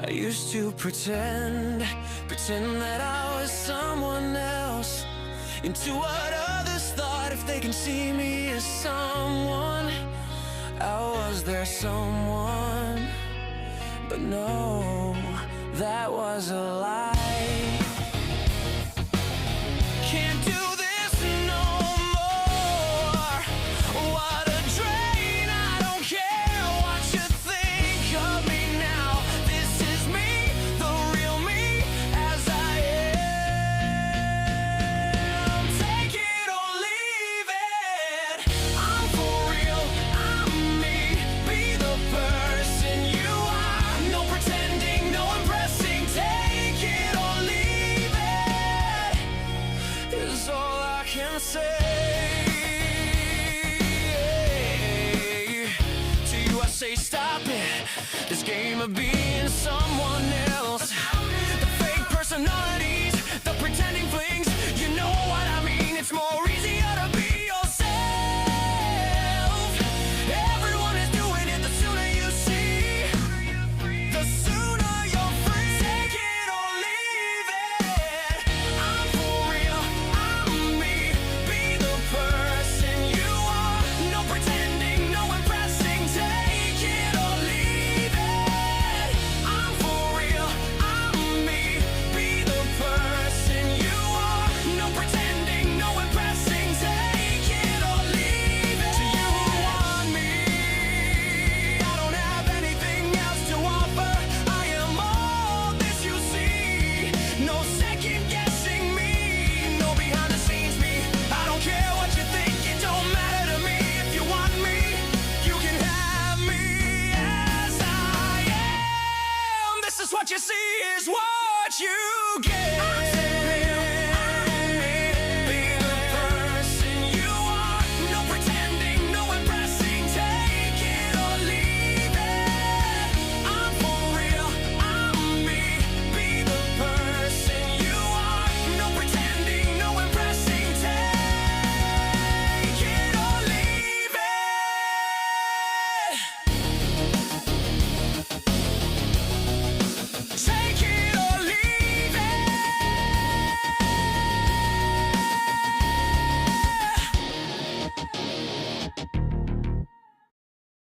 I used to pretend that I was someone else, into what others thought if they can see me as someone. I was their someone, but no, that was a lie. Can't do this no more. What a drain, I don't care what you think of me now. This is me, the real me, as I am. Take it or leave it. I'm for real, I'm me. Be the person you are. No pretending, no impressing. Take it or leave it is all I can say. To you I say stop it, this game of being someone else. The fake personalities, the pretending flings, you know what I mean. It's more easier to be yourself. Everyone is doing it, the sooner you see, the sooner you're free. Take it or leave it. I'm for real, I'm me. Be the person you are. No pretending, no impressing. Take it or leave it. I'm for real, I'm me. Be the person you are. No pretending, no impressing. Take it or leave it. Do you want me? I don't have anything else to offer. I am all this you see. No second guessing me. No behind the scenes me. I don't care what you think. It don't matter to me. If you want me, you can have me as I am. This is what you see is what you get.